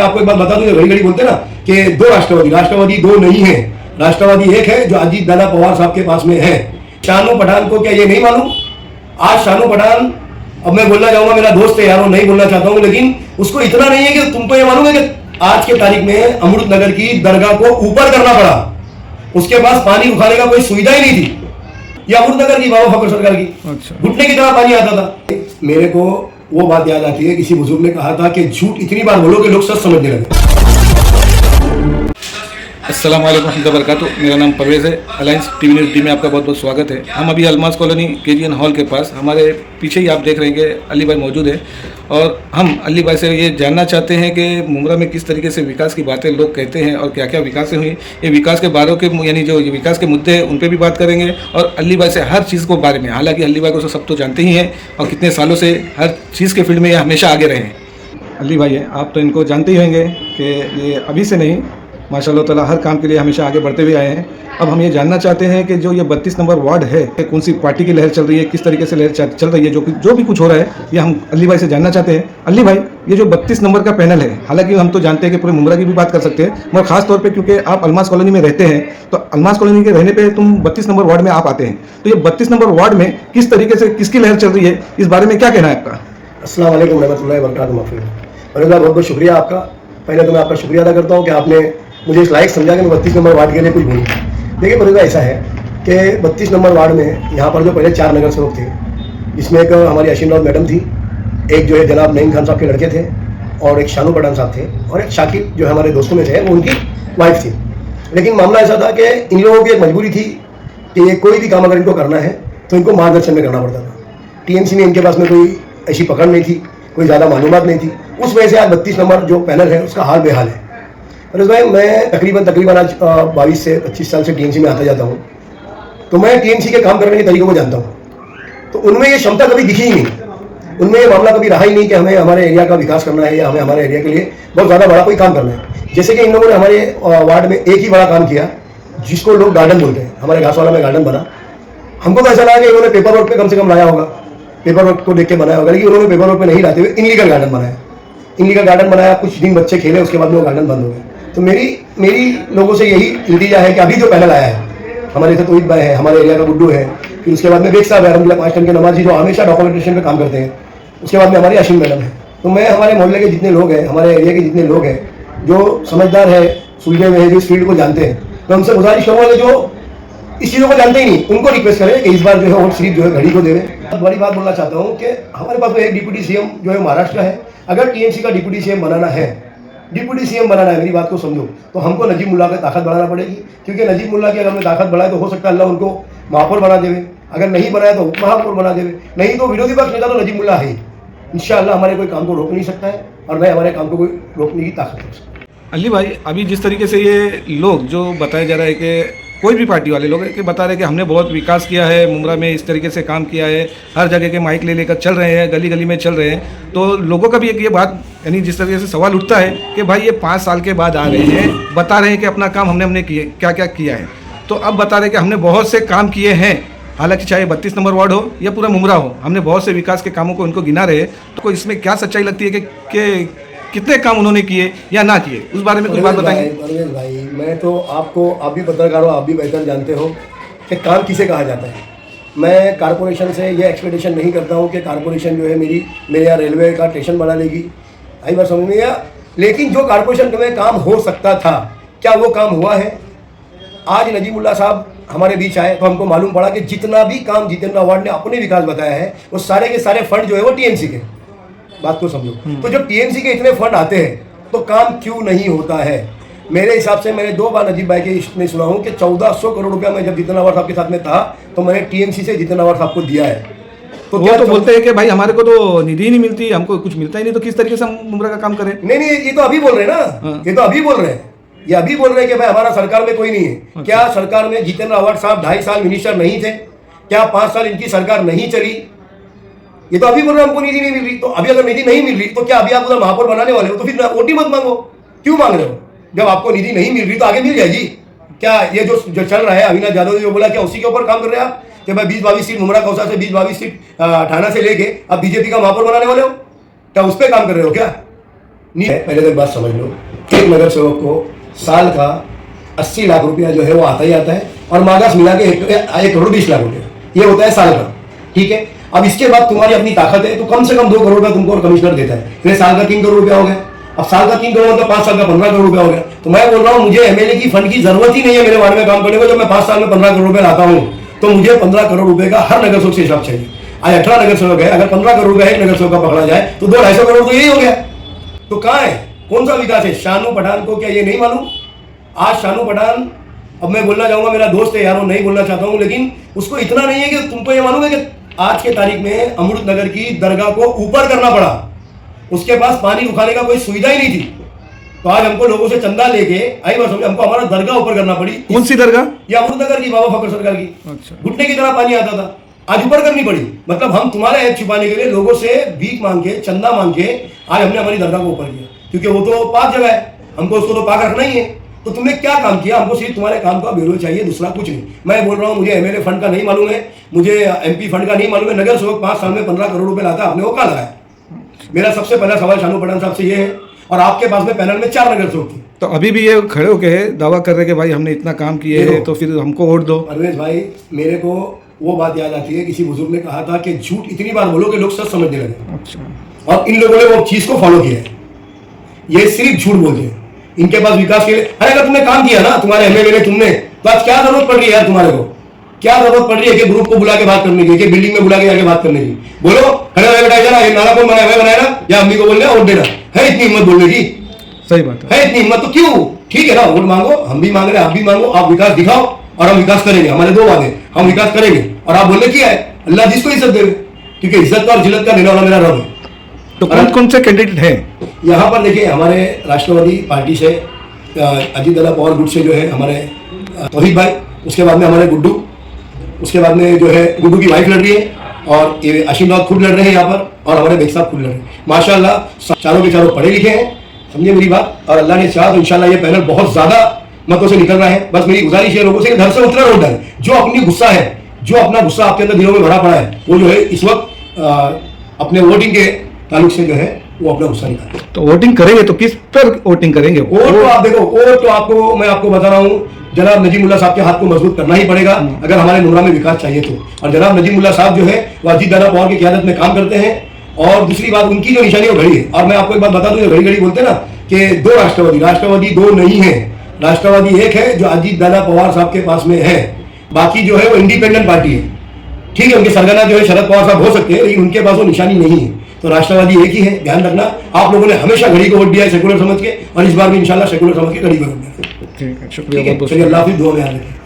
आपको एक बात बता दूं, घड़ी घड़ी बोलते हैं ना कि दो राष्ट्रवादी, राष्ट्रवादी दो नहीं है, राष्ट्रवादी एक है जो अजीत दादा पवार साहब के पास में है। शानू पठान को क्या ये नहीं मालूम? आज शानू पठान, अब मैं बोलना चाहूंगा, मेरा दोस्त है यार, नहीं बोलना चाहता हूं, लेकिन उसको इतना नहीं है कि तुमको ये मालूम है कि आज के तारीख में अमृतनगर की दरगाह को ऊपर करना पड़ा, उसके पास पानी उठाने का कोई सुविधा ही नहीं थी। ये अमृतनगर की बाबा फकर सरकार की, घुटने की तरह पानी आता था। मेरे को वो बात याद आती है, किसी बुजुर्ग ने कहा था कि झूठ इतनी बार बोलो कि लोग सच समझने लगे। अस्सलाम वालेकुम रहमतुल्लाहि व बरकातुहू। मेरा नाम परवेज़ है। अलायंस टीवी न्यूज़ डी में आपका बहुत बहुत स्वागत है। हम अभी अलमास कॉलोनी केजीएन हॉल के पास, हमारे पीछे ही आप देख रहे हैं कि अली भाई मौजूद है और हम अली भाई से ये जानना चाहते हैं कि मुमरा में किस तरीके से विकास की बातें लोग कहते हैं और क्या क्या विकास हुई, ये विकास के बारों के यानी जो ये विकास के मुद्दे हैं उन पर भी बात करेंगे और अली भाई से हर चीज़ को बारे में। हालांकि अली भाई को सब तो जानते ही हैं और कितने सालों से हर चीज़ के फील्ड में ये हमेशा आगे रहे हैं। अली भाई है, आप तो इनको जानते ही होंगे कि ये अभी से नहीं, माशाल्लाह ताला हर काम के लिए हमेशा आगे बढ़ते हुए आए हैं। अब हम ये जानना चाहते हैं कि जो ये 32 नंबर वार्ड है, कौन सी पार्टी की लहर चल रही है, किस तरीके से लहर चल रही है, जो भी कुछ हो रहा है ये हम अली भाई से जानना चाहते हैं। अली भाई, ये जो 32 नंबर का पैनल है, हालांकि हम तो जानते हैं कि पूरे मुमरा की भी बात कर सकते हैं, मगर खास तौर पर क्योंकि आप अलमास कॉलोनी में रहते हैं, तो अलमास कॉलोनी के रहने पर तुम 32 नंबर वार्ड में आप आते हैं, तो ये 32 नंबर वार्ड में किस तरीके से किसकी लहर चल रही है, इस बारे में क्या कहना है आपका? अस्सलाम वालेकुम रहमतुल्लाहि व बरकातुहू। बहुत बहुत शुक्रिया आपका। पहले तो मैं आपका शुक्रिया अदा करता हूँ कि आपने मुझे इस लायक समझा कि मैं 32 नंबर वार्ड के लिए कुछ बोलूँ। देखिए मरीजा, ऐसा है कि 32 नंबर वार्ड में यहाँ पर जो पहले 4 नगर सेवक थे, जिसमें एक हमारी अशीम राव मैडम थी, एक जो है जनाब नईम खान साहब के लड़के थे और एक शानू पठान साहब थे और एक शाकिब जो हमारे दोस्तों में थे, वो उनकी वाइफ थी। लेकिन मामला ऐसा था कि इन लोगों की एक मजबूरी थी कि ये कोई भी काम अगर इनको करना है तो इनको मार्गदर्शन में करना पड़ता था। टीएमसी में इनके पास में कोई ऐसी पकड़ नहीं थी, कोई ज़्यादा मालूमात नहीं थी। उस वजह से आज 32 नंबर जो पैनल है उसका हाल बेहाल है। फरोज भाई, मैं तकरीबन आज 22 से 25 साल से टीएमसी में आता जाता हूँ, तो मैं टीएमसी के काम करने के तरीकों को जानता हूँ। तो उनमें ये क्षमता कभी दिखी ही नहीं, उनमें ये मामला कभी रहा ही नहीं कि हमें हमारे एरिया का विकास करना है या हमें हमारे एरिया के लिए बहुत ज़्यादा बड़ा कोई काम करना है। जैसे कि इन लोगों ने हमारे वार्ड में एक ही बड़ा काम किया, जिसको लोग गार्डन बोलते हैं। हमारे घासवाला में गार्डन बना। हमको तो ऐसा लगा कि इन्होंने पेपर वर्क पे कम से कम लाया होगा, पेपर वर्क को देख के बनाया होगा, लेकिन उन्होंने पेपर वर्क पे नहीं लाते हुए इनलीगल गार्डन बनाया। इनलीगल गार्डन बनाया, कुछ दिन बच्चे खेले, उसके बाद में वो गार्डन बंद हो गए। तो मेरी लोगों से यही इल्तिजा है कि अभी जो पैनल आया है, हमारे इधर तोहिद भाई है, हमारे एरिया का गुड्डू है, फिर उसके बाद में बेग साहब है, अलहमदुलिल्लाह 5 टन के नमाजी, जो हमेशा डॉक्यूमेंटेशन पे काम करते हैं। उसके बाद में हमारी अशीम मैडम है। तो मैं हमारे मोहल्ले के जितने लोग हैं, हमारे एरिया के जितने लोग हैं जो समझदार है, सुलझे हुए हैं, जो इस फील्ड को जानते हैं, मैं उनसे गुजारिश करूँगा कि जो इस चीज़ों को जानते ही नहीं, उनको रिक्वेस्ट करें कि इस बार जो है वोट सिर्फ जो है घड़ी को दे दें। बड़ी बात बोलना चाहता हूँ कि हमारे पास एक डिप्टी सीएम जो है महाराष्ट्र है। अगर टीएमसी का डिप्टी सीएम बनाना है, मेरी बात को समझो, तो हमको नजीब मुल्ला की ताकत बढ़ाना पड़ेगी। क्योंकि नजीब मुल्ला की अगर हमने ताकत बढ़ाए तो हो सकता है अल्लाह उनको महापौर बना देवे, अगर नहीं बनाया तो उप महापौर बना देवे, नहीं तो विरोधी पक्ष नेता तो नजीब मुल्ला है ही। इंशाअल्लाह हमारे कोई काम को रोक नहीं सकता है और मैं हमारे काम को कोई रोकने की ताकत रख सकता हूँ। अली भाई, अभी जिस तरीके से ये लोग जो बताया जा रहा है कि कोई भी पार्टी वाले लोग हैं कि बता रहे हैं कि हमने बहुत विकास किया है, मुमरा में इस तरीके से काम किया है, हर जगह के माइक ले लेकर चल रहे हैं, गली गली में चल रहे हैं, तो लोगों का भी एक ये बात यानी जिस तरीके से सवाल उठता है कि भाई ये 5 साल के बाद आ रहे हैं, बता रहे हैं कि अपना काम हमने किए, क्या क्या किया है। तो अब बता रहे हैं कि हमने बहुत से काम किए हैं, हालांकि चाहे 32 नंबर वार्ड हो या पूरा मुमरा हो, हमने बहुत से विकास के कामों को उनको गिना रहे। तो इसमें क्या सच्चाई लगती है कि कितने काम उन्होंने किए या ना किए, उस बारे में कुछ बात बताएंगे? परवेज भाई, मैं तो आप भी पत्रकार हो, आप भी बेहतर जानते हो कि काम किसे कहा जाता है। मैं कारपोरेशन से ये एक्सपेक्टेशन नहीं करता हूँ कि कारपोरेशन जो है मेरे यहाँ रेलवे का स्टेशन बना लेगी, आई बार समझ में आया। लेकिन जो कारपोरेशन में काम हो सकता था, क्या वो काम हुआ है? आज नजीमुल्लाह साहब हमारे बीच आए तो हमको मालूम पड़ा कि जितना भी काम जितेंद्र अवार्ड ने अपने विकास बताया है, वो सारे के सारे फंड जो है वो टीएमसी के। बात को समझो। तो जब टीएमसी के इतने फंड आते हैं तो काम क्यों नहीं होता है? मेरे हिसाब से मैंने 2 बार नजीब भाई के इसमें सुना हूँ कि 1400 करोड़ रुपया मैं जब जितेंद्र अवार्ड साहब के साथ में था तो मैंने टीएमसी से जितेंद्र अवार्ड साहब को दिया है। तो वो तो बोलते हैं कि भाई हमारे को तो निधि नहीं मिलती, हमको कुछ मिलता ही नहीं, तो किस तरीके से हम मुमरा का काम करें? नहीं, ये तो अभी बोल रहे हैं ना, ये तो अभी बोल रहे हैं, ये अभी बोल रहे हैं कि भाई हमारा सरकार में कोई नहीं है। क्या सरकार में जितेंद्र अवार्ड साहब 2.5 साल मिनिस्टर नहीं थे? क्या 5 साल इनकी सरकार नहीं चली? ये तो अभी बोल रहे हैं हमको निधि नहीं मिल रही। तो अभी अगर निधि नहीं मिल रही तो क्या अभी आप उधर महापौर बनाने वाले हो? तो फिर वोट ही मत मांगो। क्यों मांग रहे हो? जब आपको निधि नहीं मिल रही तो आगे मिल जाएगी। क्या ये जो चल रहा है, अविनाश यादव ने जो बोला, क्या उसी के ऊपर काम कर रहे हैं आप कि भाई 20-22 सीट मुमरा कौसा से 20-22 सीट ठाना से लेके अब बीजेपी का महापौर बनाने वाले हो? क्या उस पर काम कर रहे हो? क्या नहीं है। पहले तो एक बात समझ लो, एक नगर सेवक को साल का 80 लाख रुपया जो है वो आता ही आता है, और मागास मिला के 1 करोड़ 20 लाख रुपया ये होता है साल का। ठीक है, अब इसके बाद तुम्हारी अपनी ताकत है तो कम से कम 2 करोड़ का तुमको कमिश्नर देता है, फिर साल का 3 करोड़ रुपया हो गया। अब साल का 3 करोड़ मतलब 5 साल का 15 करोड़ रुपया हो गया। तो मैं बोल रहा हूँ मुझे एमएलए की फंड की जरूरत ही नहीं है मेरे वार्ड में काम करने को। जब मैं 5 साल में 15 करोड़ रुपया लाता हूँ तो मुझे 15 करोड़ रुपए का हर नगर सेवक से हिसाब चाहिए। आज 18 नगर सेवक है, अगर 15 करोड़ रुपया एक नगर सेवक का पकड़ा जाए तो 200-250 करोड़ तो यही हो गया। तो कहाँ है, कौन सा विकास है? शानू पठान को क्या ये नहीं मालूम? आज शानू पठान, अब मैं बोलना चाहूंगा, मेरा दोस्त है यार, नहीं बोलना चाहता हूं, लेकिन उसको इतना नहीं है कि तुमको ये मालूम है कि आज के तारीख में अमृत नगर की दरगाह को ऊपर करना पड़ा। उसके पास पानी उठाने का कोई सुविधा ही नहीं थी, तो आज हमको लोगों से चंदा लेके आई बात समझे, हमको हमारा दरगाह ऊपर करना पड़ी। कौन सी दरगाह? ये अमृत नगर की, बाबा फकर सरकार की। अच्छा। घुटने की तरह पानी आता था, आज ऊपर करनी पड़ी। मतलब हम तुम्हारे ऐप छुपाने के लिए लोगों से भीख मांग के, चंदा मांग के आज हमने हमारी दरगाह को ऊपर किया, क्योंकि वो तो पाक जगह है, हमको उसको तो पाक रखना ही है। तो तुमने क्या काम किया? हमको सिर्फ तुम्हारे काम का ब्यूरो चाहिए, दूसरा कुछ नहीं। मैं बोल रहा हूँ मुझे एमएलए फंड का नहीं मालूम है, मुझे एमपी फंड का नहीं मालूम है। नगर सेवक 5 साल में 15 करोड़ रुपए लाता, आपने वो कहाँ लगाया? मेरा सबसे पहला सवाल शानू पठान साहब से ये है। और आपके पास में पैनल में 4 नगर सेवक थे, तो अभी भी ये खड़े होके दावा कर रहे कि भाई हमने इतना काम किए हैं तो फिर हमको वोट दो। परवेज भाई, मेरे को वो बात याद आती है, किसी बुजुर्ग ने कहा था कि झूठ इतनी बार बोलो कि लोग सच समझने लगे। अच्छा। और इन लोगों ने वो चीज को फॉलो किया है, ये सिर्फ झूठ बोलते हैं। इनके पास विकास के लिए, अरे अगर तुमने काम किया ना, तुम्हारे एमएलए ने, तुमने, तो आज क्या जरूरत पड़ रही है यार तुम्हारे को? क्या जरूरत पड़ रही है कि ग्रुप को बुला के बात करने की, कि बिल्डिंग में बुला के जाके बात करने की? बोलो, खड़े रहे बेटा, जरा ये नाला कौन बनाया? मैं बनाया ना, या अम्मी को बोलना वोट देना है? इतनी हिम्मत बोलने की? सही बात है इतनी हिम्मत तो क्यों? ठीक है ना, वोट मांगो, हम भी मांग रहे हैं, आप भी मांगो, आप विकास दिखाओ और हम विकास करेंगे। हमारे 2 वादे, हम विकास करेंगे और आप बोलने किया है, अल्लाह जिसको इज्जत देवे, क्योंकि इज्जत का और जिल्लत का देने वाला मेरा रब है। तो कौन कौन से कैंडिडेट हैं यहाँ पर? देखिए, हमारे राष्ट्रवादी पार्टी से अजीत दादा पवार गुट से जो है हमारे तौहीद भाई, उसके बाद में हमारे गुड्डू, उसके बाद में जो है गुड्डू की वाइफ लड़ रही है, और ये आशिम दाऊद खुद लड़ रहे हैं यहाँ पर, और हमारे बेग साहब खुद लड़ रहे हैं। माशाल्लाह चारों के चारों पढ़े लिखे हैं, समझे मेरी बात, और अल्लाह ने चाहा तो इंशाल्लाह ये पैनल बहुत ज्यादा मतों से निकल रहा है। बस मेरी गुजारिश है लोगों से कि घर से उतना वोट डालें। जो अपनी गुस्सा है, जो अपना गुस्सा आपके अंदर दिलों में भरा पड़ा है, वो जो है इस वक्त अपने वोटिंग के ताल्लुक से जो है वो अपना गुस्सा निकाले। तो वोटिंग करेंगे तो किस पर वोटिंग करेंगे? वोट तो आप देखो, वोट तो आपको, मैं आपको बता रहा हूँ, जनाब नजीमुल्लाह साहब के हाथ को मजबूत करना ही पड़ेगा अगर हमारे मुमरा में विकास चाहिए तो। और जनाब नजीमुल्लाह साहब जो है वो अजीत दादा पवार की क़यादत में काम करते हैं। और दूसरी बात, उनकी जो निशानी वो घड़ी है। और मैं आपको एक बात बता दूं, घड़ी घड़ी बोलते हैं ना कि 2 राष्ट्रवादी 2 नहीं है, राष्ट्रवादी एक है जो अजीत दादा पवार साहब के पास में है, बाकी जो है वो इंडिपेंडेंट पार्टी है। ठीक है, उनके सरगना जो है शरद पवार साहब हो सकते हैं, लेकिन उनके पास वो निशानी नहीं है। तो राष्ट्रवादी एक ही है, ध्यान रखना। आप लोगों ने हमेशा घड़ी को वोट दिया है सेकुलर समझ के, और इस बार भी इंशाल्लाह सेकुलर समझ के घड़ी को वोट देना। ठीक है, शुक्रिया बहुत बहुत। चलिए, अल्लाह हाफिज़, दुआ में याद रखें।